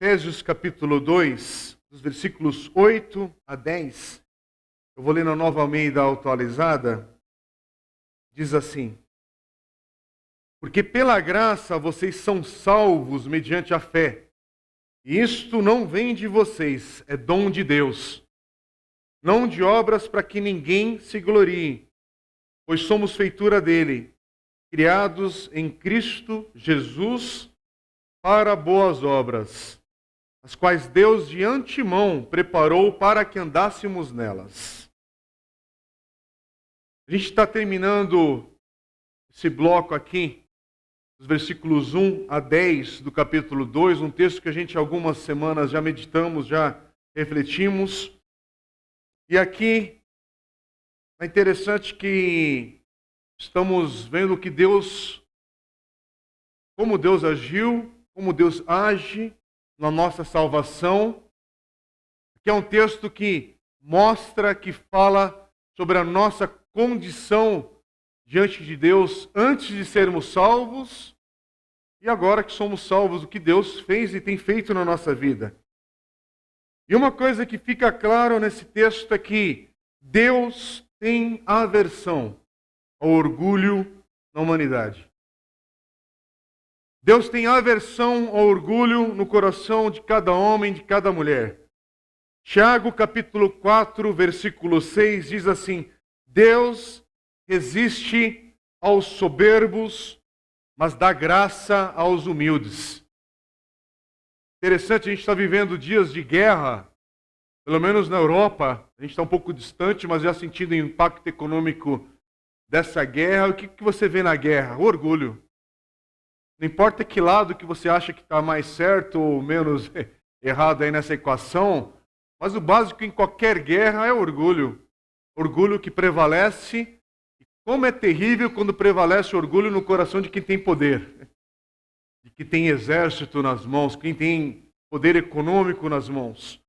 Efésios capítulo 2, dos versículos 8 a 10. Eu vou ler na Nova Almeida atualizada. Diz assim: porque pela graça vocês são salvos mediante a fé. E isto não vem de vocês, é dom de Deus. Não de obras para que ninguém se glorie, pois somos feitura dele, criados em Cristo Jesus para boas obras, as quais Deus de antemão preparou para que andássemos nelas. A gente está terminando esse bloco aqui, os versículos 1 a 10 do capítulo 2, um texto que a gente algumas semanas já meditamos, já refletimos. E aqui é interessante que estamos vendo que como Deus agiu, como Deus age na nossa salvação. Que é um texto que mostra, que fala sobre a nossa condição diante de Deus antes de sermos salvos e agora que somos salvos, o que Deus fez e tem feito na nossa vida. E uma coisa que fica claro nesse texto é que Deus tem aversão ao orgulho na humanidade. Deus tem aversão ao orgulho no coração de cada homem, de cada mulher. Tiago capítulo 4, versículo 6 diz assim: Deus resiste aos soberbos, mas dá graça aos humildes. Interessante, a gente está vivendo dias de guerra, pelo menos na Europa. A gente está um pouco distante, mas já sentindo o impacto econômico dessa guerra. O que você vê na guerra? O orgulho. Não importa que lado que você acha que está mais certo ou menos errado aí nessa equação, mas o básico em qualquer guerra é o orgulho. Orgulho que prevalece. E como é terrível quando prevalece o orgulho no coração de quem tem poder, de quem tem exército nas mãos, quem tem poder econômico nas mãos.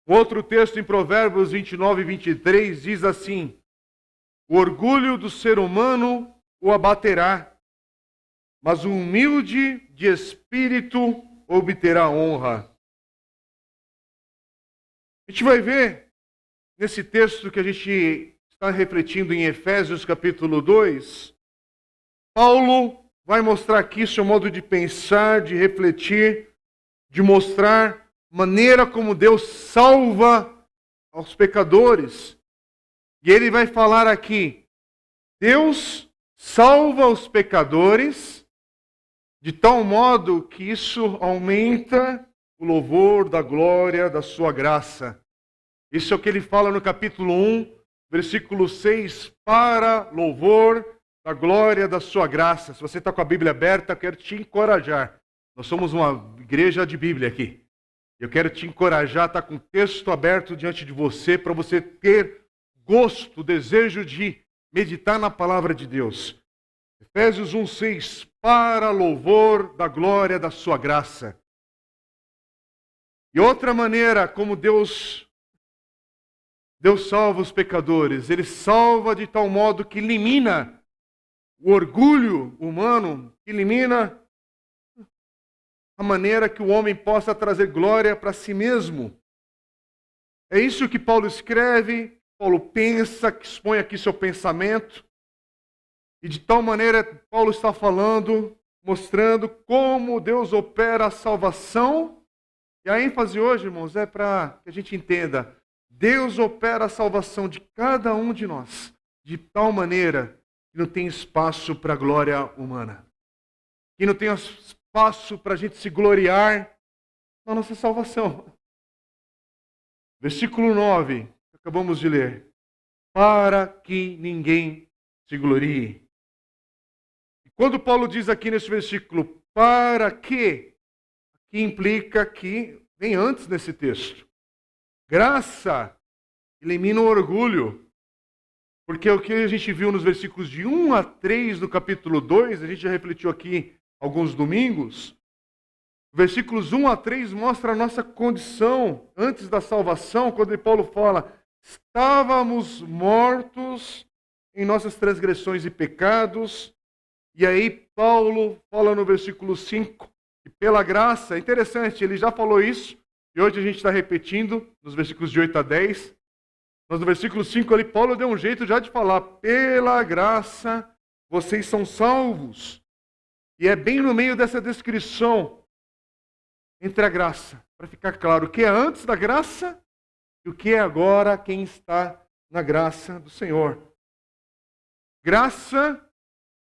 Outro texto em Provérbios 29 e 23 diz assim: o orgulho do ser humano o abaterá, mas o humilde de espírito obterá honra. A gente vai ver nesse texto que a gente está refletindo em Efésios capítulo 2, Paulo vai mostrar aqui seu modo de pensar, de refletir, de mostrar a maneira como Deus salva aos pecadores. E ele vai falar aqui: Deus salva os pecadores de tal modo que isso aumenta o louvor da glória da sua graça. Isso é o que ele fala no capítulo 1, versículo 6, para louvor da glória da sua graça. Se você está com a Bíblia aberta, eu quero te encorajar. Nós somos uma igreja de Bíblia aqui. Eu quero te encorajar a estar com o texto aberto diante de você, para você ter gosto, desejo de meditar na palavra de Deus. Efésios 1, 6, para louvor da glória da sua graça. E outra maneira como Deus salva os pecadores. Ele salva de tal modo que elimina o orgulho humano, elimina a maneira que o homem possa trazer glória para si mesmo. É isso que Paulo escreve, Paulo pensa, que expõe aqui seu pensamento. E de tal maneira Paulo está falando, mostrando como Deus opera a salvação. E a ênfase hoje, irmãos, é para que a gente entenda: Deus opera a salvação de cada um de nós de tal maneira que não tem espaço para a glória humana. Que não tem espaço para a gente se gloriar na nossa salvação. Versículo 9, que acabamos de ler. Para que ninguém se glorie. E quando Paulo diz aqui nesse versículo, para que, aqui implica que vem antes nesse texto. Graça elimina o orgulho. Porque o que a gente viu nos versículos de 1 a 3 do capítulo 2, a gente já refletiu aqui alguns domingos. Versículos 1 a 3 mostra a nossa condição antes da salvação, quando Paulo fala: estávamos mortos em nossas transgressões e pecados. E aí Paulo fala no versículo 5 que pela graça, é interessante, ele já falou isso, e hoje a gente está repetindo, nos versículos de 8 a 10. Mas no versículo 5 ali, Paulo deu um jeito já de falar, pela graça vocês são salvos. E é bem no meio dessa descrição entre a graça, para ficar claro o que é antes da graça e o que é agora quem está na graça do Senhor. Graça,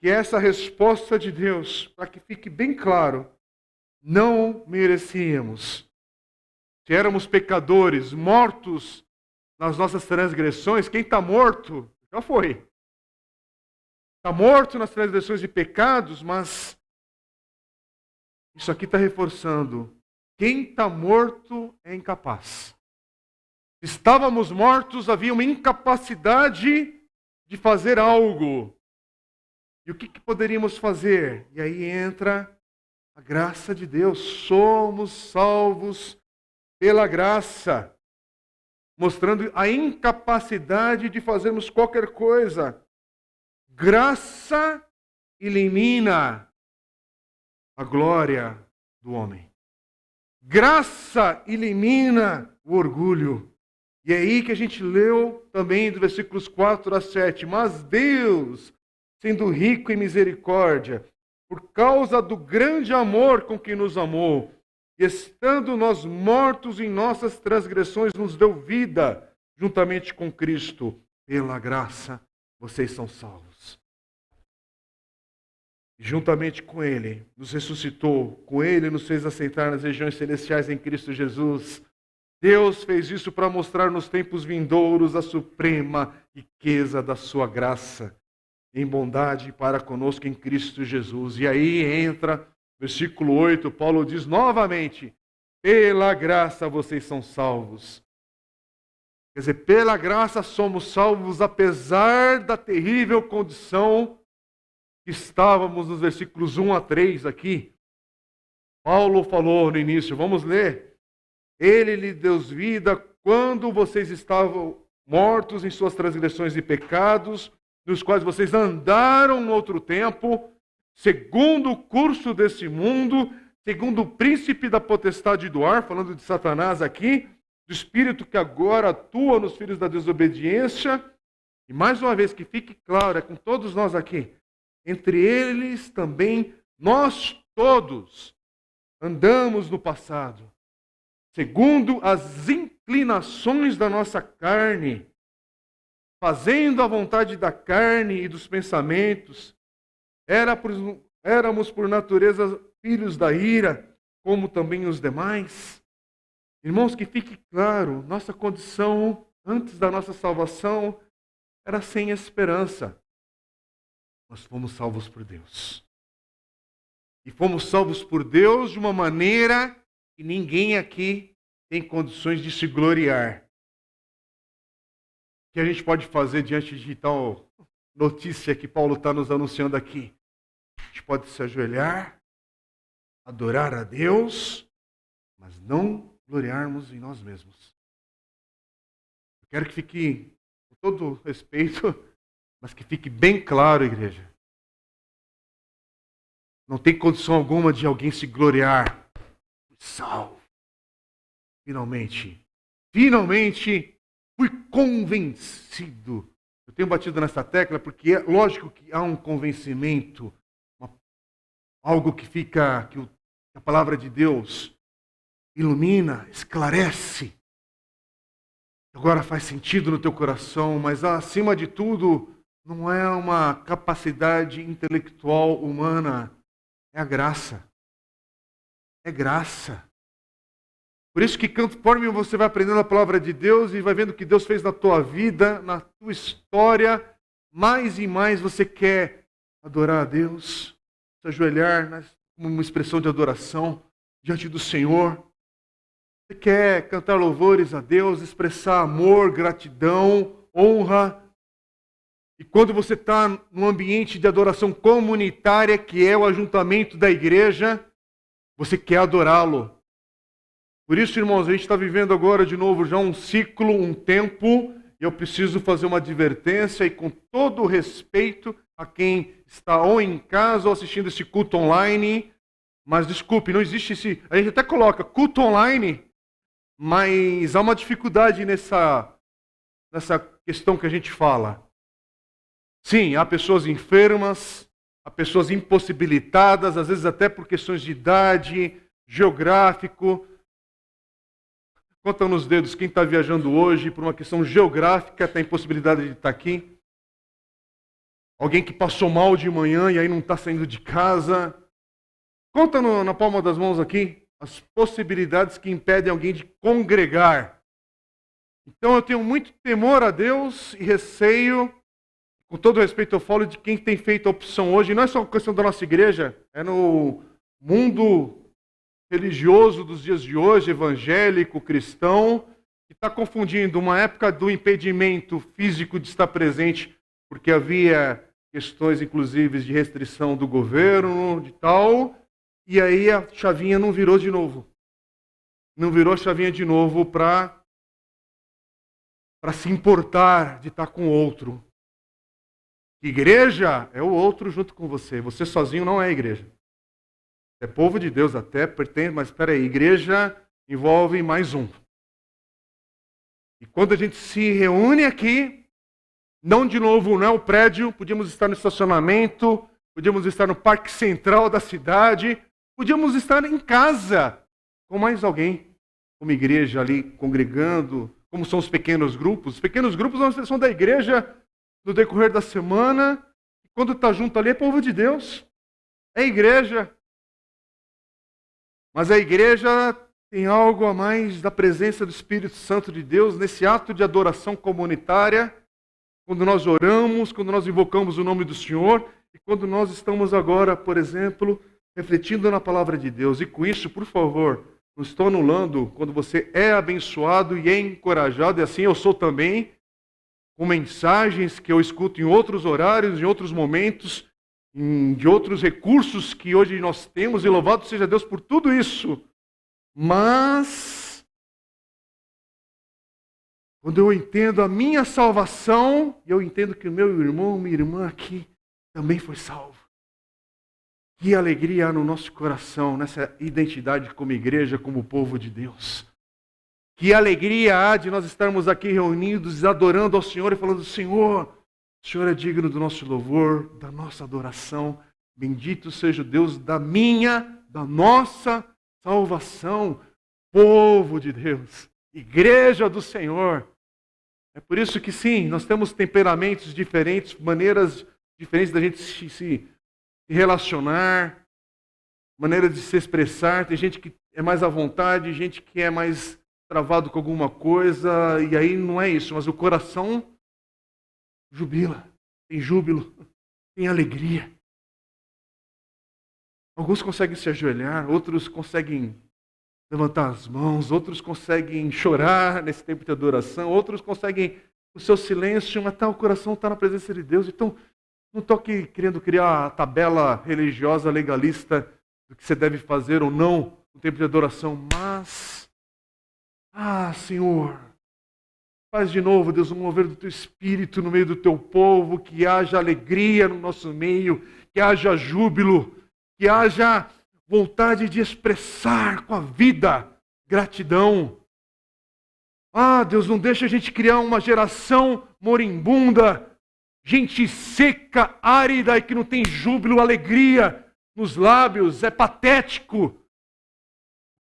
que é essa resposta de Deus, para que fique bem claro, não merecíamos. Se éramos pecadores, mortos nas nossas transgressões, quem está morto, já foi. Está morto nas transgressões e pecados, mas isso aqui está reforçando. Quem está morto é incapaz. Estávamos mortos, havia uma incapacidade de fazer algo. E o que poderíamos fazer? E aí entra a graça de Deus. Somos salvos pela graça, mostrando a incapacidade de fazermos qualquer coisa. Graça elimina a glória do homem. Graça elimina o orgulho. E é aí que a gente leu também dos versículos 4 a 7. Mas Deus, sendo rico em misericórdia, por causa do grande amor com que nos amou, e estando nós mortos em nossas transgressões, nos deu vida juntamente com Cristo. Pela graça, vocês são salvos. E juntamente com Ele, nos ressuscitou, com Ele nos fez aceitar nas regiões celestiais em Cristo Jesus. Deus fez isso para mostrar nos tempos vindouros a suprema riqueza da sua graça, em bondade para conosco em Cristo Jesus. E aí entra, versículo 8, Paulo diz novamente, pela graça vocês são salvos. Quer dizer, pela graça somos salvos, apesar da terrível condição que estávamos nos versículos 1 a 3 aqui. Paulo falou no início, vamos ler. Ele lhe deu vida quando vocês estavam mortos em suas transgressões e pecados, nos quais vocês andaram no outro tempo, segundo o curso desse mundo, segundo o príncipe da potestade do ar, falando de Satanás aqui, do espírito que agora atua nos filhos da desobediência. E mais uma vez, que fique claro, é com todos nós aqui, entre eles também nós todos andamos no passado, segundo as inclinações da nossa carne, fazendo a vontade da carne e dos pensamentos. Éramos por natureza filhos da ira, como também os demais. Irmãos, que fique claro, nossa condição antes da nossa salvação era sem esperança. Nós fomos salvos por Deus. E fomos salvos por Deus de uma maneira que ninguém aqui tem condições de se gloriar. O que a gente pode fazer diante de tal notícia que Paulo está nos anunciando aqui? A gente pode se ajoelhar, adorar a Deus, mas não gloriarmos em nós mesmos. Eu quero que fique, com todo respeito, mas que fique bem claro, igreja. Não tem condição alguma de alguém se gloriar. Salvo. Finalmente fui convencido. Eu tenho batido nessa tecla porque é lógico que há um convencimento, algo que fica, que a palavra de Deus ilumina, esclarece. Agora faz sentido no teu coração, mas acima de tudo, não é uma capacidade intelectual humana, é a graça. É graça. Por isso que conforme você vai aprendendo a palavra de Deus e vai vendo o que Deus fez na tua vida, na tua história, mais e mais você quer adorar a Deus, se ajoelhar como uma expressão de adoração diante do Senhor. Você quer cantar louvores a Deus, expressar amor, gratidão, honra. E quando você está num ambiente de adoração comunitária, que é o ajuntamento da igreja, você quer adorá-lo. Por isso, irmãos, a gente está vivendo agora de novo já um ciclo, um tempo, e eu preciso fazer uma advertência e com todo o respeito a quem está ou em casa ou assistindo esse culto online, Mas desculpe, não existe esse... A gente até coloca culto online, mas há uma dificuldade nessa questão que a gente fala. Sim, há pessoas enfermas, há pessoas impossibilitadas, às vezes até por questões de idade, geográfico. Conta nos dedos quem está viajando hoje por uma questão geográfica, tem impossibilidade de estar aqui. Alguém que passou mal de manhã e aí não está saindo de casa. Conta na palma das mãos aqui as possibilidades que impedem alguém de congregar. Então eu tenho muito temor a Deus e receio, com todo respeito eu falo de quem tem feito a opção hoje, não é só uma questão da nossa igreja, é no mundo religioso dos dias de hoje, evangélico, cristão, que está confundindo uma época do impedimento físico de estar presente, porque havia questões inclusive de restrição do governo, de tal, e aí a chavinha não virou de novo. Não virou a chavinha de novo para se importar de estar com o outro. Igreja é o outro junto com você. Você sozinho não é igreja. É povo de Deus até, pertence, mas espera aí, igreja envolve mais um. E quando a gente se reúne aqui, não de novo, não é o prédio, podíamos estar no estacionamento, podíamos estar no parque central da cidade, podíamos estar em casa com mais alguém, como igreja ali congregando, como são os pequenos grupos. Os pequenos grupos são uma expressão da igreja no decorrer da semana. E quando está junto ali é povo de Deus. É igreja. Mas a igreja tem algo a mais da presença do Espírito Santo de Deus nesse ato de adoração comunitária, quando nós oramos, quando nós invocamos o nome do Senhor e quando nós estamos agora, por exemplo, refletindo na palavra de Deus. E com isso, por favor, não estou anulando quando você é abençoado e é encorajado, e assim eu sou também, com mensagens que eu escuto em outros horários, em outros momentos, de outros recursos que hoje nós temos, e louvado seja Deus por tudo isso. Mas, quando eu entendo a minha salvação, eu entendo que o meu irmão, minha irmã aqui, também foi salvo. Que alegria há no nosso coração, nessa identidade como igreja, como povo de Deus. Que alegria há de nós estarmos aqui reunidos, adorando ao Senhor e falando: Senhor, o Senhor é digno do nosso louvor, da nossa adoração. Bendito seja o Deus da nossa salvação. Povo de Deus, igreja do Senhor. É por isso que sim, nós temos temperamentos diferentes, maneiras diferentes da gente se relacionar, maneira de se expressar. Tem gente que é mais à vontade, gente que é mais travado com alguma coisa, e aí não é isso, mas o coração jubila, tem júbilo, tem alegria. Alguns conseguem se ajoelhar, outros conseguem levantar as mãos, outros conseguem chorar nesse tempo de adoração, outros conseguem o seu silêncio, mas o coração está na presença de Deus. Então, não estou aqui querendo criar a tabela religiosa, legalista, do que você deve fazer ou não no tempo de adoração, mas, Senhor, faz de novo, Deus, um mover do Teu Espírito no meio do Teu povo, que haja alegria no nosso meio, que haja júbilo, que haja vontade de expressar com a vida gratidão. Deus, não deixa a gente criar uma geração moribunda, gente seca, árida e que não tem júbilo, alegria nos lábios, é patético. O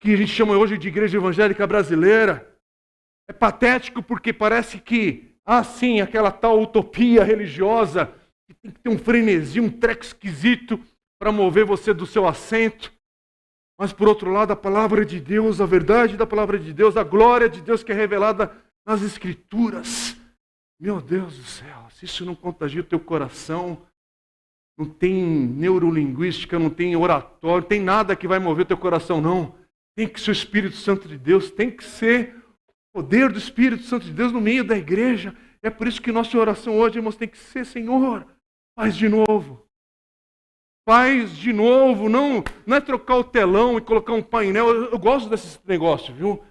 que a gente chama hoje de igreja evangélica brasileira é patético porque parece que, sim, aquela tal utopia religiosa, que tem que ter um frenesi, um treco esquisito para mover você do seu assento. Mas por outro lado, a palavra de Deus, a verdade da palavra de Deus, a glória de Deus que é revelada nas Escrituras. Meu Deus do céu, se isso não contagia o teu coração, não tem neurolinguística, não tem oratório, não tem nada que vai mover o teu coração, não. Tem que ser o Espírito Santo de Deus, tem que ser o poder do Espírito Santo de Deus no meio da igreja. É por isso que nossa oração hoje, irmãos, tem que ser: Senhor, faz de novo. Faz de novo, não é trocar o telão e colocar um painel. Eu gosto desse negócio, viu?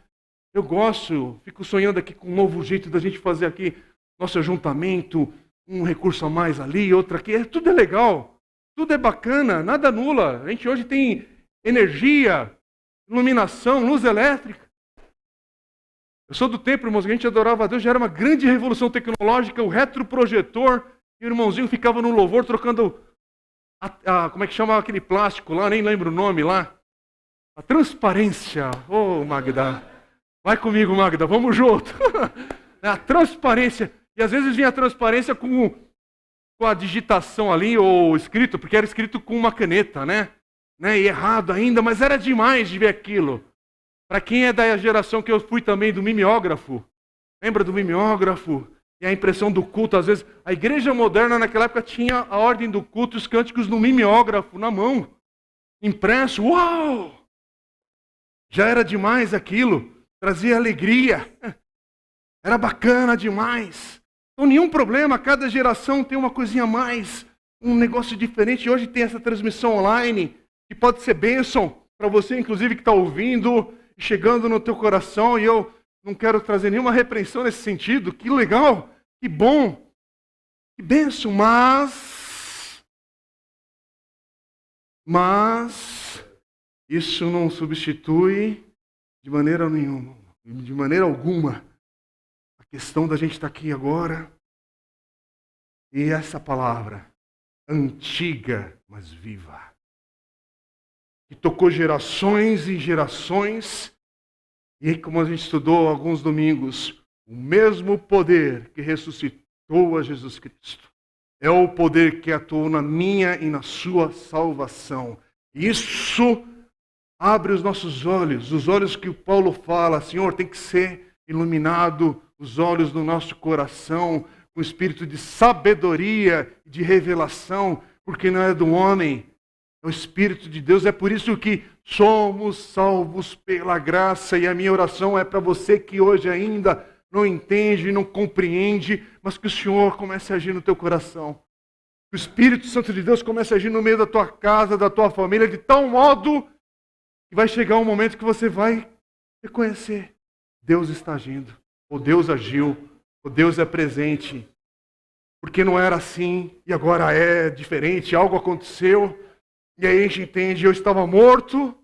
Eu gosto, fico sonhando aqui com um novo jeito da gente fazer aqui nosso ajuntamento, um recurso a mais ali, outro aqui. Tudo é legal, tudo é bacana, nada anula. A gente hoje tem energia, iluminação, luz elétrica. Eu sou do tempo, irmãos, que a gente adorava a Deus, já era uma grande revolução tecnológica, o retroprojetor, e o irmãozinho ficava no louvor trocando, como é que chama aquele plástico lá, nem lembro o nome lá. A transparência. Ô, Magda, vai comigo, Magda, vamos junto. A transparência. E às vezes vinha a transparência com a digitação ali, ou escrito, porque era escrito com uma caneta, né? E errado ainda, mas era demais de ver aquilo. Para quem é da geração que eu fui também do mimeógrafo, lembra do mimeógrafo? E a impressão do culto, às vezes, a igreja moderna naquela época tinha a ordem do culto, os cânticos no mimeógrafo, na mão, impresso, uau! Já era demais aquilo, trazia alegria, era bacana demais. Então nenhum problema, cada geração tem uma coisinha a mais, um negócio diferente. Hoje tem essa transmissão online, que pode ser bênção para você, inclusive, que está ouvindo, chegando no teu coração, e eu não quero trazer nenhuma repreensão nesse sentido. Que legal, que bom, que bênção, mas isso não substitui de maneira nenhuma, de maneira alguma, a questão da gente estar aqui agora e essa palavra antiga, mas viva, que tocou gerações e gerações, e como a gente estudou alguns domingos, o mesmo poder que ressuscitou a Jesus Cristo é o poder que atuou na minha e na sua salvação. Isso abre os nossos olhos, os olhos que o Paulo fala, Senhor, tem que ser iluminado, os olhos do nosso coração, com o espírito de sabedoria, de revelação, porque não é do homem, é o Espírito de Deus. É por isso que somos salvos pela graça. E a minha oração é para você que hoje ainda não entende, não compreende, mas que o Senhor comece a agir no teu coração. Que o Espírito Santo de Deus comece a agir no meio da tua casa, da tua família, de tal modo que vai chegar um momento que você vai reconhecer: Deus está agindo, ou Deus agiu, ou Deus é presente. Porque não era assim e agora é diferente, algo aconteceu. E aí a gente entende, eu estava morto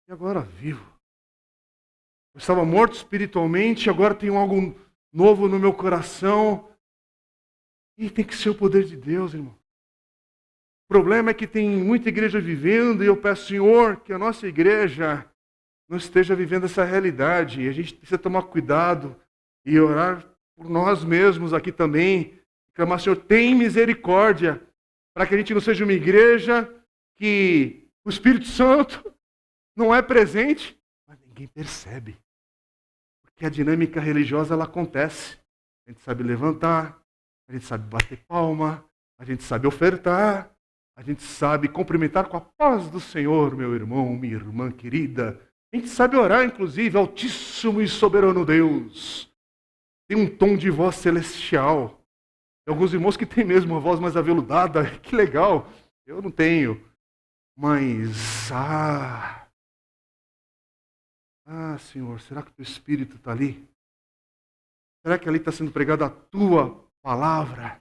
e agora vivo. Eu estava morto espiritualmente, agora tenho algo novo no meu coração. E tem que ser o poder de Deus, irmão. O problema é que tem muita igreja vivendo e eu peço, Senhor, que a nossa igreja não esteja vivendo essa realidade. E a gente precisa tomar cuidado e orar por nós mesmos aqui também. Clamar, Senhor, tem misericórdia, para que a gente não seja uma igreja que o Espírito Santo não é presente, mas ninguém percebe. Porque a dinâmica religiosa, ela acontece. A gente sabe levantar, a gente sabe bater palma, a gente sabe ofertar, a gente sabe cumprimentar com a paz do Senhor, meu irmão, minha irmã querida. A gente sabe orar, inclusive, Altíssimo e Soberano Deus. Tem um tom de voz celestial. Tem alguns irmãos que têm mesmo uma voz mais aveludada, que legal. Eu não tenho. Mas, Senhor, será que o teu Espírito está ali? Será que ali está sendo pregada a tua palavra?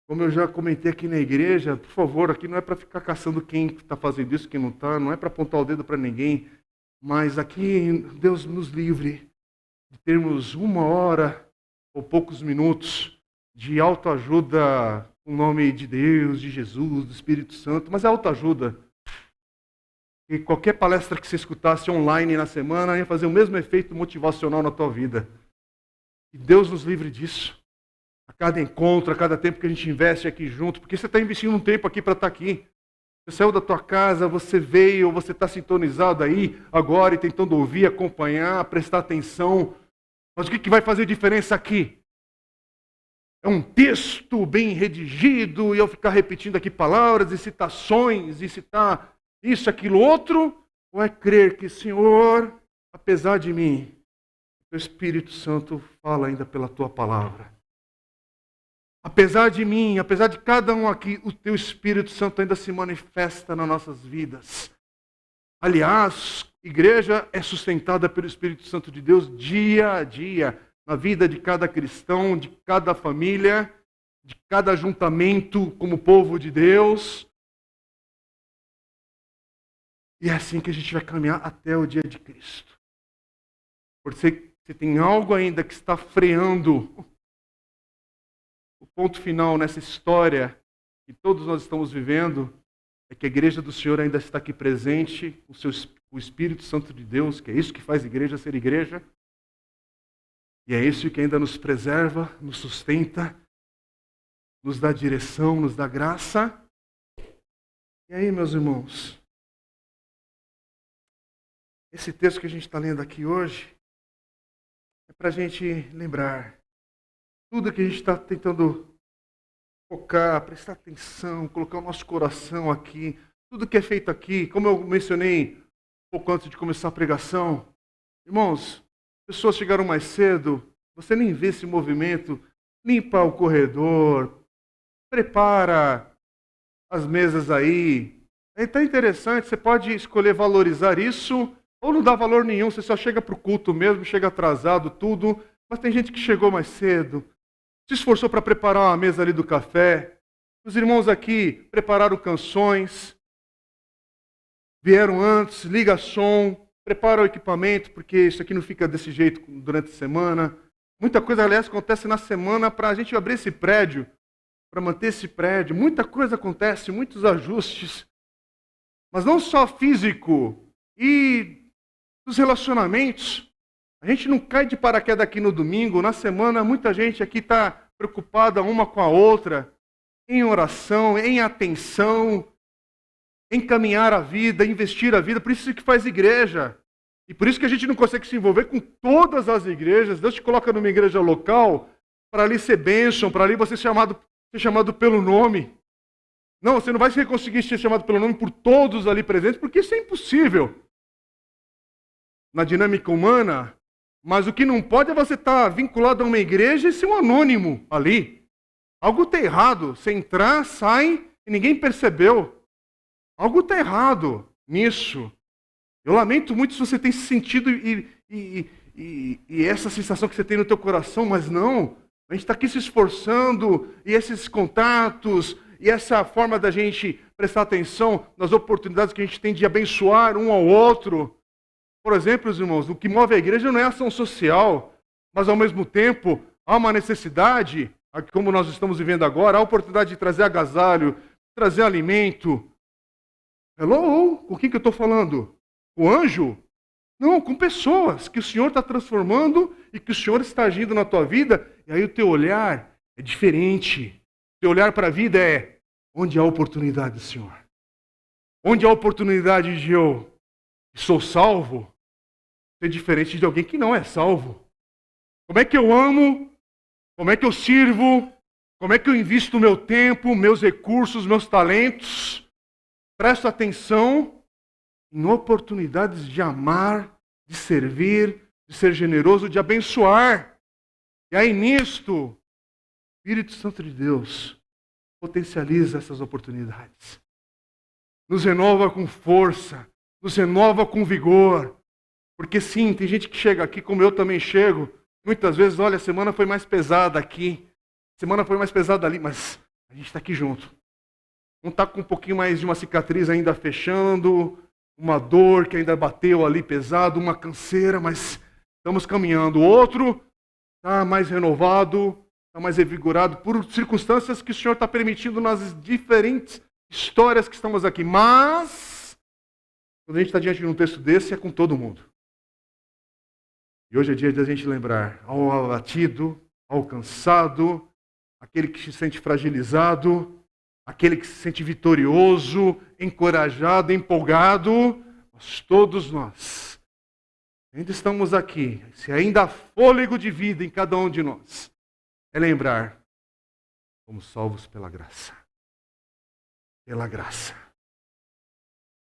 Como eu já comentei aqui na igreja, por favor, aqui não é para ficar caçando quem está fazendo isso, quem não está, não é para apontar o dedo para ninguém, mas aqui Deus nos livre de termos 1 hora ou poucos minutos de autoajuda em nome de Deus, de Jesus, do Espírito Santo, mas é autoajuda. E qualquer palestra que você escutasse online na semana ia fazer o mesmo efeito motivacional na tua vida. E Deus nos livre disso. A cada encontro, a cada tempo que a gente investe aqui junto, porque você está investindo um tempo aqui para estar aqui. Você saiu da tua casa, você veio, você está sintonizado aí agora e tentando ouvir, acompanhar, prestar atenção. Mas o que vai fazer diferença aqui? É um texto bem redigido e eu ficar repetindo aqui palavras e citações e citar isso, aquilo, outro? Ou é crer que, Senhor, apesar de mim, o Espírito Santo fala ainda pela tua palavra. Apesar de mim, apesar de cada um aqui, o teu Espírito Santo ainda se manifesta nas nossas vidas. Aliás, igreja é sustentada pelo Espírito Santo de Deus dia a dia, na vida de cada cristão, de cada família, de cada ajuntamento como povo de Deus. E é assim que a gente vai caminhar até o dia de Cristo. Porque se tem algo ainda que está freando o ponto final nessa história que todos nós estamos vivendo, é que a igreja do Senhor ainda está aqui presente, o Espírito Santo de Deus, que é isso que faz igreja ser igreja, e é isso que ainda nos preserva, nos sustenta, nos dá direção, nos dá graça. E aí, meus irmãos, esse texto que a gente está lendo aqui hoje é para a gente lembrar tudo que a gente está tentando focar, prestar atenção, colocar o nosso coração aqui, tudo que é feito aqui, como eu mencionei um pouco antes de começar a pregação. Irmãos, pessoas chegaram mais cedo, você nem vê esse movimento, limpa o corredor, prepara as mesas aí. É tão interessante, você pode escolher valorizar isso, ou não dá valor nenhum, você só chega para o culto mesmo, chega atrasado, tudo. Mas tem gente que chegou mais cedo, se esforçou para preparar uma mesa ali do café. Os irmãos aqui prepararam canções, vieram antes, liga som, prepara o equipamento, porque isso aqui não fica desse jeito durante a semana. Muita coisa, aliás, acontece na semana para a gente abrir esse prédio, para manter esse prédio. Muita coisa acontece, muitos ajustes. Mas não só físico, e dos relacionamentos. A gente não cai de paraquedas aqui no domingo. Na semana, muita gente aqui está preocupada uma com a outra, em oração, em atenção, em caminhar a vida, investir a vida. Por isso que faz igreja. E por isso que a gente não consegue se envolver com todas as igrejas. Deus te coloca numa igreja local para ali ser bênção, para ali você ser chamado pelo nome. Não, você não vai conseguir ser chamado pelo nome por todos ali presentes, porque isso é impossível na dinâmica humana. Mas o que não pode é você estar vinculado a uma igreja e ser um anônimo ali. Algo está errado. Você entrar, sai e ninguém percebeu. Algo está errado nisso. Eu lamento muito se você tem esse sentido e essa sensação que você tem no teu coração, mas não. A gente está aqui se esforçando, e esses contatos, e essa forma da gente prestar atenção nas oportunidades que a gente tem de abençoar um ao outro. Por exemplo, os irmãos, o que move a igreja não é a ação social, mas ao mesmo tempo há uma necessidade, como nós estamos vivendo agora, a oportunidade de trazer agasalho, trazer alimento. Hello? Com quem que eu estou falando? Com anjo? Não, com pessoas que o Senhor está transformando e que o Senhor está agindo na tua vida, e aí o teu olhar é diferente. O teu olhar para a vida é: onde há oportunidade, Senhor? Onde há oportunidade de eu sou salvo, ser diferente de alguém que não é salvo? Como é que eu amo? Como é que eu sirvo? Como é que eu invisto o meu tempo, meus recursos, meus talentos? Presto atenção em oportunidades de amar, de servir, de ser generoso, de abençoar. E aí nisto, o Espírito Santo de Deus potencializa essas oportunidades. Nos renova com força, nos renova com vigor. Porque sim, tem gente que chega aqui, como eu também chego, muitas vezes, olha, a semana foi mais pesada aqui, a semana foi mais pesada ali, mas a gente está aqui junto. Um está com um pouquinho mais de uma cicatriz ainda fechando, uma dor que ainda bateu ali pesado, uma canseira, mas estamos caminhando. O outro está mais renovado, está mais revigorado por circunstâncias que o Senhor está permitindo nas diferentes histórias que estamos aqui. Mas, quando a gente está diante de um texto desse, é com todo mundo. E hoje é dia de a gente lembrar ao abatido, ao cansado, aquele que se sente fragilizado, aquele que se sente vitorioso, encorajado, empolgado. Mas todos nós ainda estamos aqui. Se ainda há fôlego de vida em cada um de nós, é lembrar: fomos salvos pela graça. Pela graça.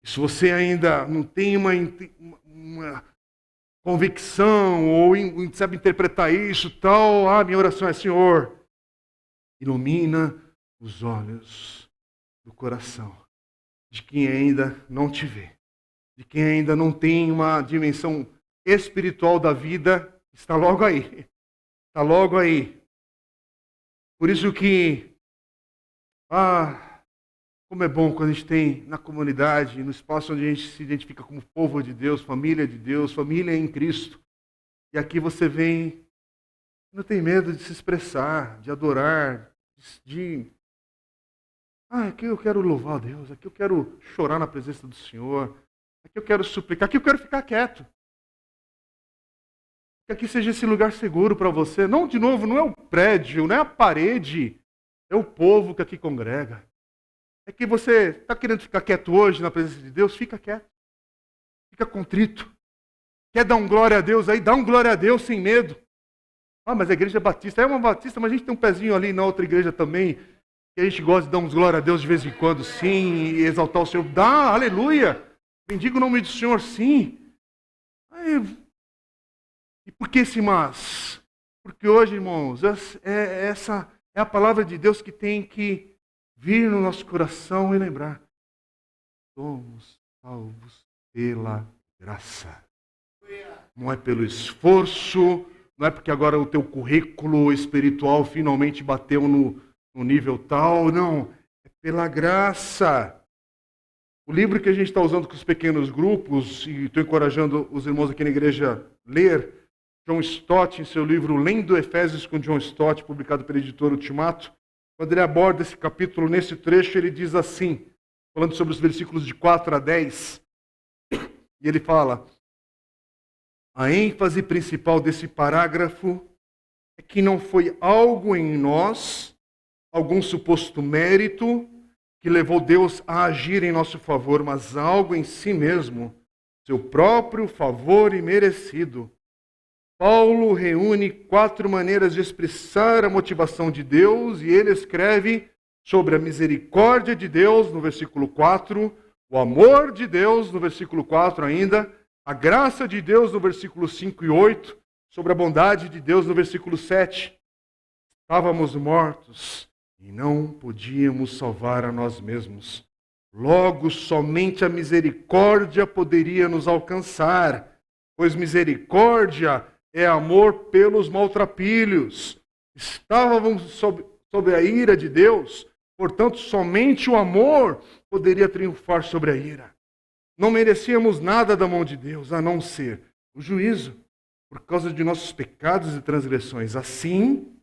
E se você ainda não tem uma convicção ou sabe interpretar isso, tal, minha oração é: Senhor, ilumina os olhos do coração de quem ainda não te vê, de quem ainda não tem uma dimensão espiritual da vida. Está logo aí, está logo aí. Por isso que, como é bom quando a gente tem na comunidade, no espaço onde a gente se identifica como povo de Deus, família em Cristo. E aqui você vem, não tem medo de se expressar, de adorar, aqui eu quero louvar a Deus, aqui eu quero chorar na presença do Senhor, aqui eu quero suplicar, aqui eu quero ficar quieto. Que aqui seja esse lugar seguro para você. Não, de novo, não é o prédio, não é a parede, é o povo que aqui congrega. É que você está querendo ficar quieto hoje na presença de Deus, fica quieto. Fica contrito. Quer dar um glória a Deus aí? Dá um glória a Deus sem medo. Mas a igreja é batista. É uma batista, mas a gente tem um pezinho ali na outra igreja também, que a gente gosta de dar uns glória a Deus de vez em quando, sim, e exaltar o Senhor. Dá, aleluia. Bendiga o nome do Senhor, sim. E por que esse mas? Porque hoje, irmãos, essa é a palavra de Deus que tem que vir no nosso coração e lembrar. Somos salvos pela graça. Não é pelo esforço, não é porque agora o teu currículo espiritual finalmente bateu no nível tal, não. É pela graça. O livro que a gente está usando com os pequenos grupos, e estou encorajando os irmãos aqui na igreja a ler, John Stott, em seu livro Lendo Efésios com John Stott, publicado pela editora Ultimato, quando ele aborda esse capítulo, nesse trecho, ele diz assim, falando sobre os versículos de 4 a 10, e ele fala, a ênfase principal desse parágrafo é que não foi algo em nós, algum suposto mérito, que levou Deus a agir em nosso favor, mas algo em si mesmo, seu próprio favor imerecido. Paulo reúne 4 maneiras de expressar a motivação de Deus e ele escreve sobre a misericórdia de Deus no versículo 4, o amor de Deus no versículo 4 ainda, a graça de Deus no versículo 5 e 8, sobre a bondade de Deus no versículo 7. Estávamos mortos e não podíamos salvar a nós mesmos. Logo, somente a misericórdia poderia nos alcançar, pois misericórdia é amor pelos maltrapilhos. Estávamos sob a ira de Deus, portanto, somente o amor poderia triunfar sobre a ira. Não merecíamos nada da mão de Deus, a não ser o juízo, por causa de nossos pecados e transgressões. Assim,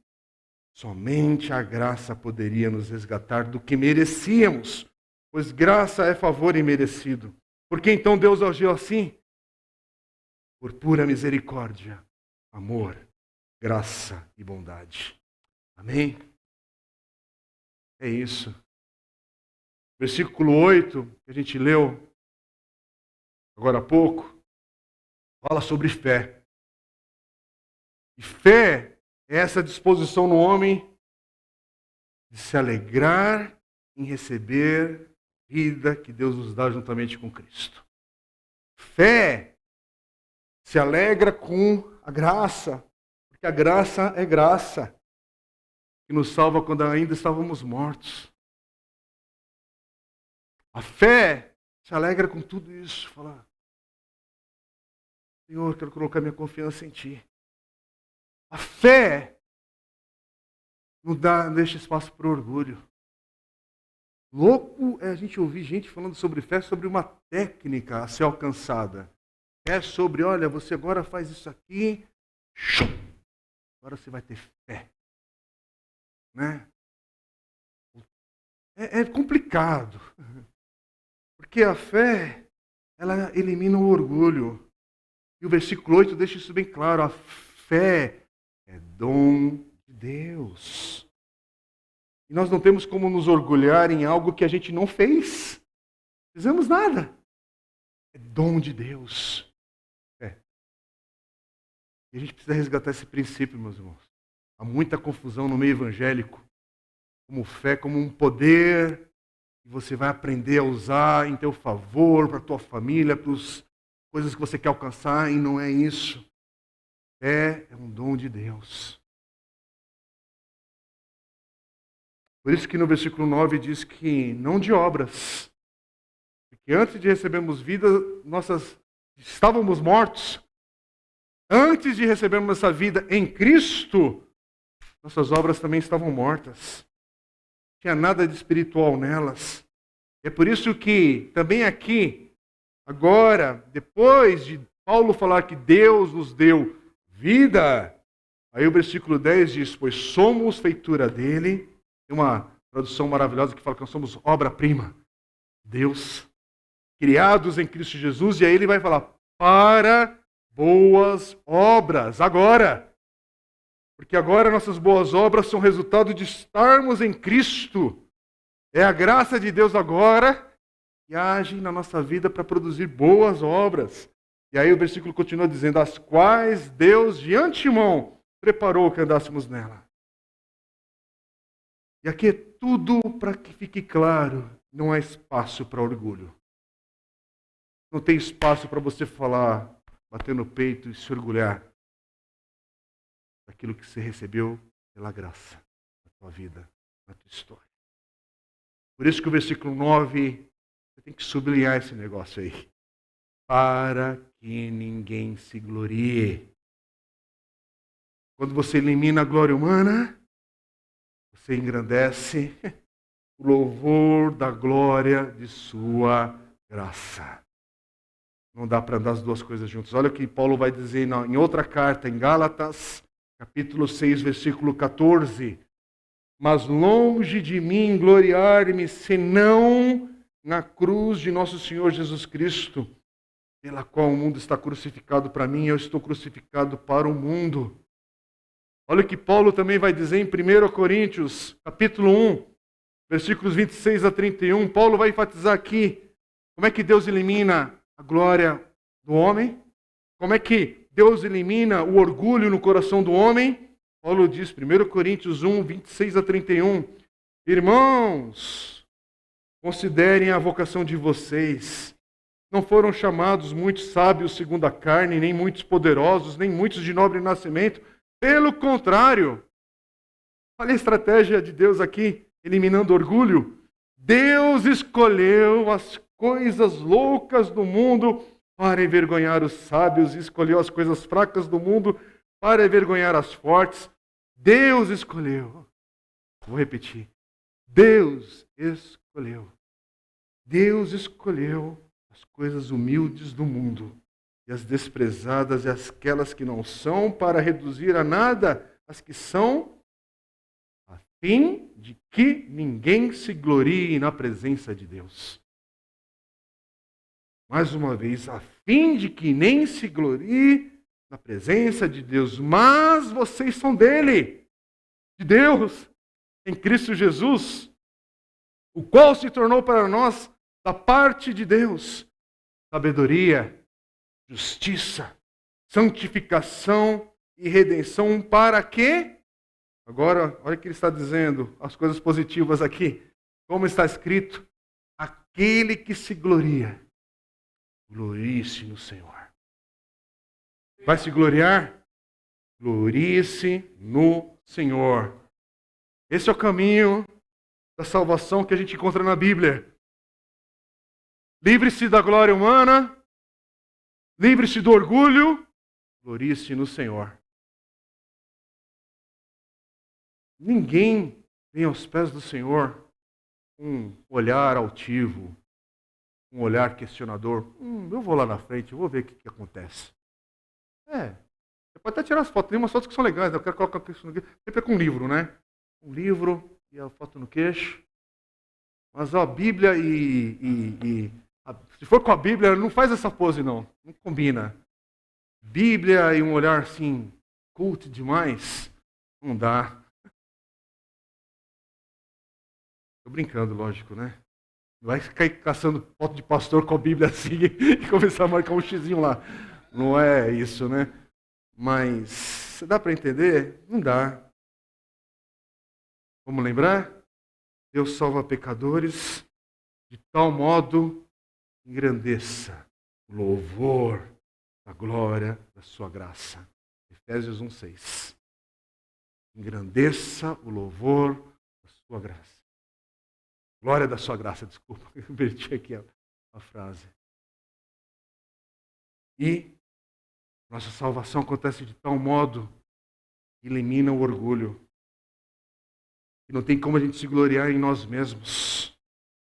somente a graça poderia nos resgatar do que merecíamos, pois graça é favor imerecido. Por que então Deus agiu assim? Por pura misericórdia, amor, graça e bondade. Amém? É isso. Versículo 8, que a gente leu agora há pouco, fala sobre fé. E fé é essa disposição no homem de se alegrar em receber a vida que Deus nos dá juntamente com Cristo. Fé se alegra com a graça, porque a graça é graça, que nos salva quando ainda estávamos mortos. A fé se alegra com tudo isso, fala, Senhor, quero colocar minha confiança em Ti. A fé não deixa espaço para o orgulho. Louco é a gente ouvir gente falando sobre fé, sobre uma técnica a ser alcançada. É sobre, olha, você agora faz isso aqui, agora você vai ter fé. Né? É complicado. Porque a fé, ela elimina o orgulho. E o versículo 8 deixa isso bem claro. A fé é dom de Deus. E nós não temos como nos orgulhar em algo que a gente não fez. Não fizemos nada. É dom de Deus. E a gente precisa resgatar esse princípio, meus irmãos. Há muita confusão no meio evangélico. Como fé, como um poder que você vai aprender a usar em teu favor, para a tua família, para as coisas que você quer alcançar, e não é isso. Fé é um dom de Deus. Por isso que no versículo 9 diz que não de obras. Porque antes de recebermos vida, estávamos mortos. Antes de recebermos essa vida em Cristo, nossas obras também estavam mortas. Não tinha nada de espiritual nelas. É por isso que também aqui, agora, depois de Paulo falar que Deus nos deu vida, aí o versículo 10 diz, pois somos feitura dele. Tem uma tradução maravilhosa que fala que nós somos obra-prima. Deus, criados em Cristo Jesus, e aí ele vai falar, para boas obras, agora. Porque agora nossas boas obras são resultado de estarmos em Cristo. É a graça de Deus agora que age na nossa vida para produzir boas obras. E aí o versículo continua dizendo, as quais Deus de antemão preparou que andássemos nela. E aqui é tudo para que fique claro, não há espaço para orgulho. Não tem espaço para você falar, bater no peito e se orgulhar daquilo que você recebeu pela graça na tua vida, na tua história. Por isso que o versículo 9, você tem que sublinhar esse negócio aí. Para que ninguém se glorie. Quando você elimina a glória humana, você engrandece o louvor da glória de sua graça. Não dá para andar as duas coisas juntas. Olha o que Paulo vai dizer em outra carta, em Gálatas, capítulo 6, versículo 14. Mas longe de mim gloriar-me, senão na cruz de nosso Senhor Jesus Cristo, pela qual o mundo está crucificado para mim, eu estou crucificado para o mundo. Olha o que Paulo também vai dizer em 1 Coríntios, capítulo 1, versículos 26 a 31. Paulo vai enfatizar aqui como é que Deus elimina a glória do homem, como é que Deus elimina o orgulho no coração do homem. Paulo diz, 1 Coríntios 1, 26 a 31, irmãos, considerem a vocação de vocês. Não foram chamados muitos sábios segundo a carne, nem muitos poderosos, nem muitos de nobre nascimento. Pelo contrário, olha a estratégia de Deus aqui, eliminando orgulho. Deus escolheu as coisas loucas do mundo para envergonhar os sábios, e escolheu as coisas fracas do mundo para envergonhar as fortes. Deus escolheu. Vou repetir. Deus escolheu. Deus escolheu as coisas humildes do mundo e as desprezadas e aquelas que não são, para reduzir a nada as que são, a fim de que ninguém se glorie na presença de Deus. Mais uma vez, a fim de que nem se glorie na presença de Deus, mas vocês são dele, de Deus, em Cristo Jesus, o qual se tornou para nós, da parte de Deus, sabedoria, justiça, santificação e redenção, para quê? Agora, olha o que ele está dizendo, as coisas positivas aqui. Como está escrito, aquele que se gloria, glorie-se no Senhor. Vai se gloriar? Glorie-se no Senhor. Esse é o caminho da salvação que a gente encontra na Bíblia. Livre-se da glória humana, livre-se do orgulho, glorie-se no Senhor. Ninguém vem aos pés do Senhor com um olhar altivo, um olhar questionador. Eu vou lá na frente, eu vou ver o que acontece. Você pode até tirar as fotos, tem umas fotos que são legais, eu quero colocar isso no queixo. Sempre é com um livro, né? Um livro e a foto no queixo. Mas a Bíblia se for com a Bíblia, não faz essa pose não combina. Bíblia e um olhar assim, culto demais, não dá. Tô brincando, lógico, né? Vai cair caçando foto de pastor com a Bíblia assim e começar a marcar um xizinho lá. Não é isso, né? Mas, dá para entender? Não dá. Vamos lembrar? Deus salva pecadores, de tal modo engrandeça o louvor da glória da sua graça. Efésios 1:6. Engrandeça o louvor da sua graça. Glória da sua graça, desculpa, eu inverti aqui a frase. E nossa salvação acontece de tal modo que elimina o orgulho. E não tem como a gente se gloriar em nós mesmos.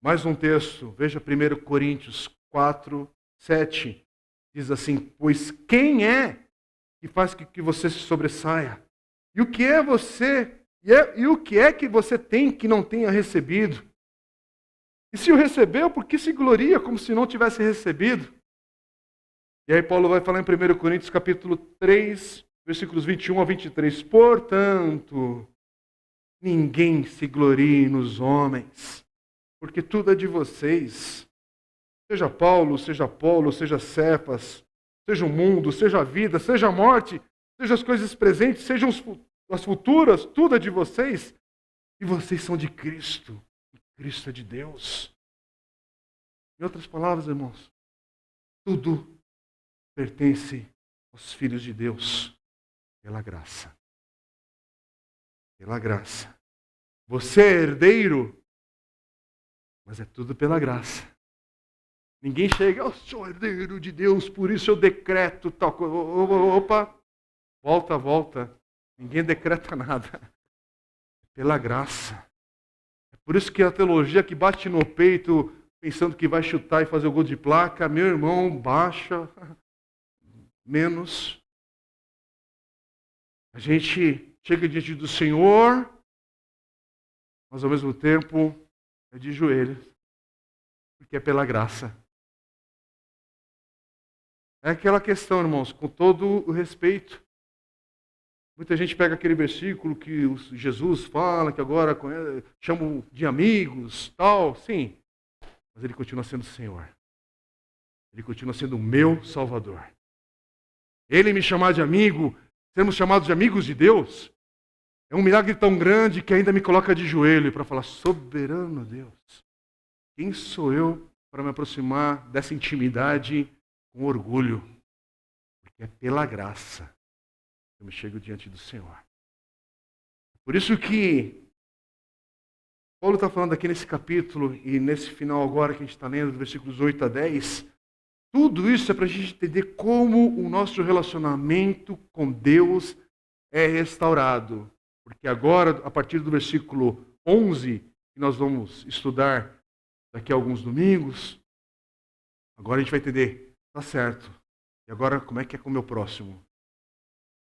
Mais um texto, veja 1 Coríntios 4, 7. Diz assim: pois quem é que faz que você se sobressaia? E o que é você? E o que é que você tem que não tenha recebido? E se o recebeu, por que se gloria como se não tivesse recebido? E aí Paulo vai falar em 1 Coríntios capítulo 3, versículos 21 a 23. Portanto, ninguém se glorie nos homens, porque tudo é de vocês. Seja Paulo, seja Apolo, seja Cefas, seja o mundo, seja a vida, seja a morte, seja as coisas presentes, sejam as futuras, tudo é de vocês. E vocês são de Cristo. E Cristo é de Deus. Em outras palavras, irmãos, tudo pertence aos filhos de Deus pela graça. Pela graça. Você é herdeiro, mas é tudo pela graça. Ninguém chega, eu sou herdeiro de Deus, por isso eu decreto tal coisa. Opa, volta. Ninguém decreta nada. É pela graça. É por isso que a teologia que bate no peito, pensando que vai chutar e fazer o gol de placa, meu irmão, baixa, menos. A gente chega diante do Senhor, mas ao mesmo tempo é de joelhos, porque é pela graça. É aquela questão, irmãos, com todo o respeito. Muita gente pega aquele versículo que Jesus fala, que agora chamo de amigos, tal, sim. Mas ele continua sendo o Senhor. Ele continua sendo o meu Salvador. Ele me chamar de amigo, sermos chamados de amigos de Deus, é um milagre tão grande que ainda me coloca de joelho para falar: soberano Deus, quem sou eu para me aproximar dessa intimidade com orgulho? Porque é pela graça que eu me chego diante do Senhor. Por isso que Paulo está falando aqui nesse capítulo e nesse final agora que a gente está lendo, dos versículos 8 a 10, tudo isso é para a gente entender como o nosso relacionamento com Deus é restaurado. Porque agora, a partir do versículo 11, que nós vamos estudar daqui a alguns domingos, agora a gente vai entender, tá certo. E agora como é que é com o meu próximo?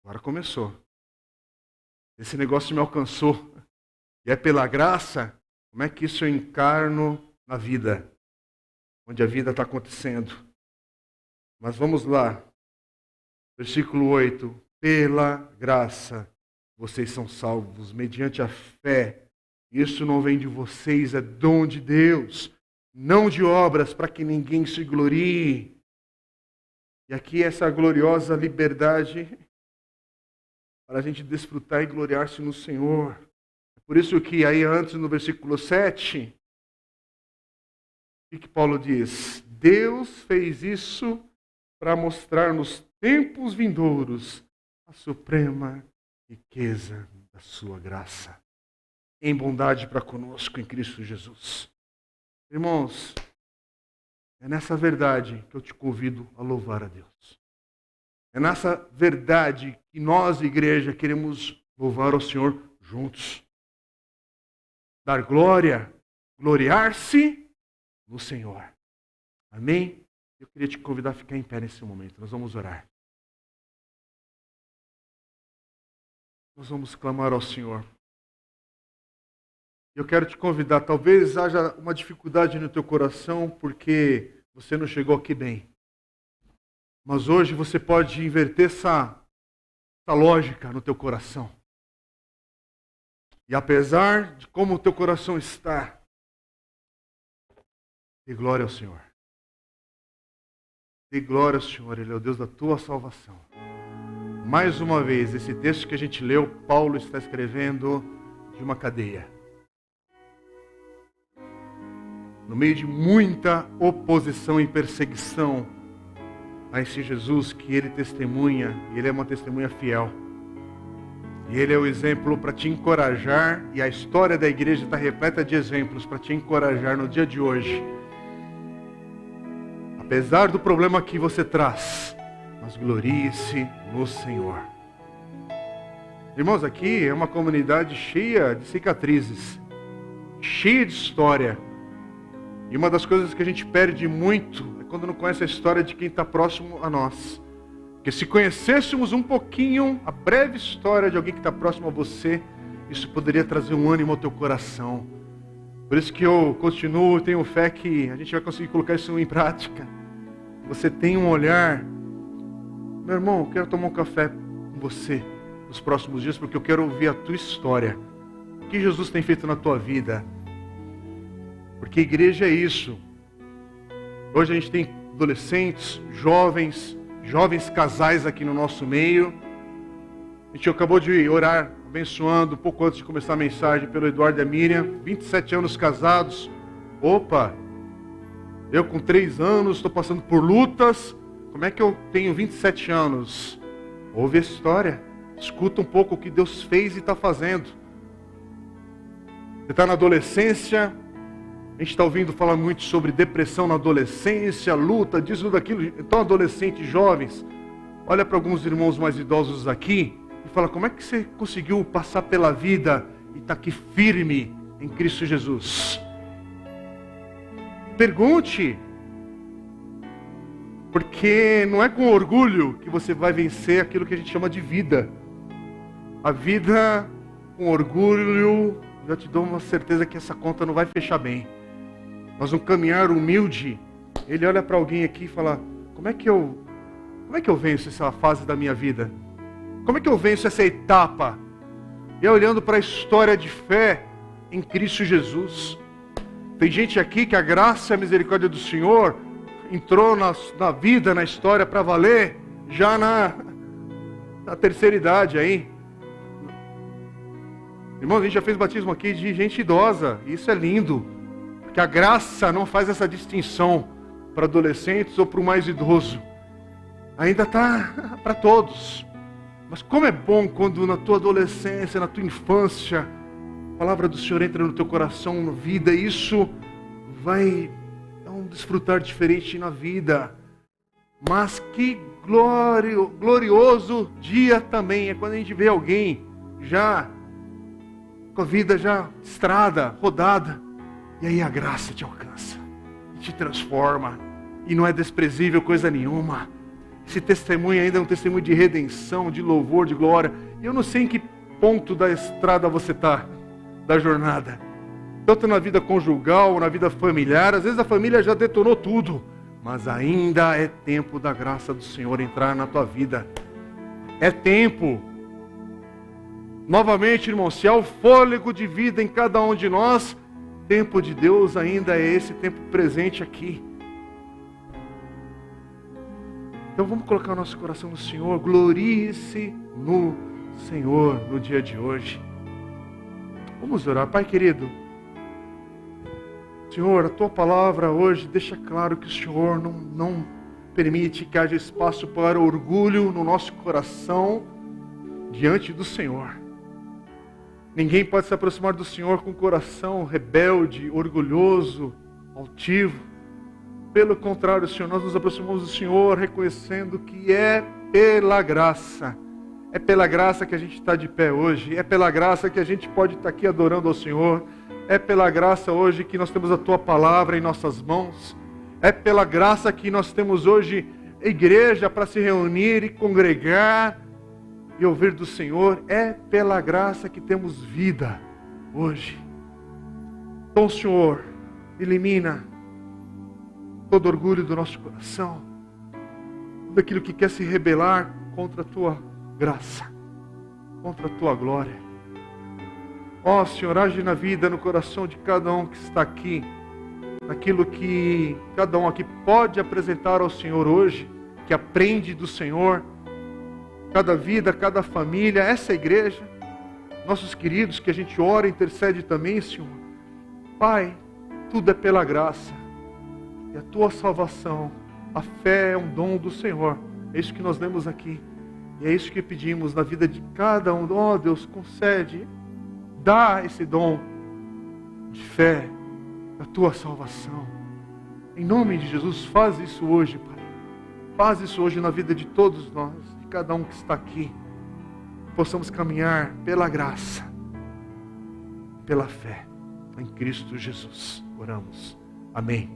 Agora começou. Esse negócio me alcançou. E é pela graça, como é que isso eu encarno na vida? Onde a vida está acontecendo. Mas vamos lá. Versículo 8. Pela graça, vocês são salvos, mediante a fé. Isso não vem de vocês, é dom de Deus. Não de obras, para que ninguém se glorie. E aqui essa gloriosa liberdade para a gente desfrutar e gloriar-se no Senhor. Por isso que aí antes no versículo 7, o que Paulo diz? Deus fez isso para mostrar nos tempos vindouros a suprema riqueza da sua graça, em bondade para conosco em Cristo Jesus. Irmãos, é nessa verdade que eu te convido a louvar a Deus. É nessa verdade que nós, igreja, queremos louvar ao Senhor juntos. Dar glória, gloriar-se no Senhor. Amém? Eu queria te convidar a ficar em pé nesse momento. Nós vamos orar. Nós vamos clamar ao Senhor. Eu quero te convidar, talvez haja uma dificuldade no teu coração porque você não chegou aqui bem. Mas hoje você pode inverter essa lógica no teu coração. E apesar de como o teu coração está, dê glória ao Senhor. Dê glória ao Senhor, Ele é o Deus da tua salvação. Mais uma vez, esse texto que a gente leu, Paulo está escrevendo de uma cadeia. No meio de muita oposição e perseguição a esse Jesus que ele testemunha, ele é uma testemunha fiel. E ele é o exemplo para te encorajar, e a história da igreja está repleta de exemplos para te encorajar no dia de hoje. Apesar do problema que você traz, mas glorie-se no Senhor. Irmãos, aqui é uma comunidade cheia de cicatrizes, cheia de história. E uma das coisas que a gente perde muito é quando não conhece a história de quem está próximo a nós. Porque se conhecêssemos um pouquinho a breve história de alguém que está próximo a você, isso poderia trazer um ânimo ao teu coração. Por isso que eu continuo, tenho fé que a gente vai conseguir colocar isso em prática. Você tem um olhar, meu irmão, eu quero tomar um café com você nos próximos dias, porque eu quero ouvir a tua história. O que Jesus tem feito na tua vida? Porque igreja é isso. Hoje a gente tem adolescentes, jovens casais aqui no nosso meio. A gente acabou de orar, abençoando, um pouco antes de começar a mensagem, pelo Eduardo e a Miriam, 27 anos casados. Opa, eu com 3 anos estou passando por lutas. Como é que eu tenho 27 anos? Ouve a história, escuta um pouco o que Deus fez e está fazendo. Você está na adolescência, a gente está ouvindo falar muito sobre depressão na adolescência, luta, disso, tudo aquilo. Então, adolescentes, jovens, olha para alguns irmãos mais idosos aqui e fala, como é que você conseguiu passar pela vida e está aqui firme em Cristo Jesus? Pergunte, porque não é com orgulho que você vai vencer aquilo que a gente chama de vida. A vida com orgulho, eu te dou uma certeza que essa conta não vai fechar bem. Mas um caminhar humilde, ele olha para alguém aqui e fala, como é que eu venço essa fase da minha vida? Como é que eu venço essa etapa? E olhando para a história de fé em Cristo Jesus. Tem gente aqui que a graça e a misericórdia do Senhor entrou na vida, na história para valer, já na terceira idade aí. Irmãos, a gente já fez batismo aqui de gente idosa, e isso é lindo, porque a graça não faz essa distinção para adolescentes ou para o mais idoso. Ainda está para todos. Mas como é bom quando na tua adolescência, na tua infância, a palavra do Senhor entra no teu coração, na vida, isso vai dar um desfrutar diferente na vida. Mas que glorioso dia também é quando a gente vê alguém já com a vida já estrada, rodada, e aí a graça te alcança e te transforma, e não é desprezível coisa nenhuma. Esse testemunho ainda é um testemunho de redenção, de louvor, de glória. E eu não sei em que ponto da estrada você está, da jornada. Tanto na vida conjugal, na vida familiar. Às vezes a família já detonou tudo. Mas ainda é tempo da graça do Senhor entrar na tua vida. É tempo. Novamente, irmão, se há o fôlego de vida em cada um de nós, tempo de Deus ainda é esse tempo presente aqui. Então vamos colocar o nosso coração no Senhor. Glorie-se no Senhor no dia de hoje. Vamos orar. Pai querido, Senhor, a Tua palavra hoje deixa claro que o Senhor não permite que haja espaço para orgulho no nosso coração diante do Senhor. Ninguém pode se aproximar do Senhor com o coração rebelde, orgulhoso, altivo. Pelo contrário, Senhor, nós nos aproximamos do Senhor reconhecendo que é pela graça. É pela graça que a gente está de pé hoje. É pela graça que a gente pode estar aqui adorando ao Senhor. É pela graça hoje que nós temos a Tua palavra em nossas mãos. É pela graça que nós temos hoje igreja para se reunir e congregar e ouvir do Senhor. É pela graça que temos vida hoje. Então, Senhor, elimina todo orgulho do nosso coração, tudo aquilo que quer se rebelar contra a Tua graça, contra a Tua glória. Ó Senhor, age na vida, no coração de cada um que está aqui, naquilo que cada um aqui pode apresentar ao Senhor hoje, que aprende do Senhor, cada vida, cada família, essa igreja, nossos queridos que a gente ora e intercede também, Senhor. Pai, tudo é pela graça. E a Tua salvação, a fé é um dom do Senhor. É isso que nós lemos aqui. E é isso que pedimos na vida de cada um. Ó Deus, concede, dá esse dom de fé, da Tua salvação. Em nome de Jesus, faz isso hoje, Pai. Faz isso hoje na vida de todos nós, de cada um que está aqui. Possamos caminhar pela graça, pela fé, em Cristo Jesus. Oramos. Amém.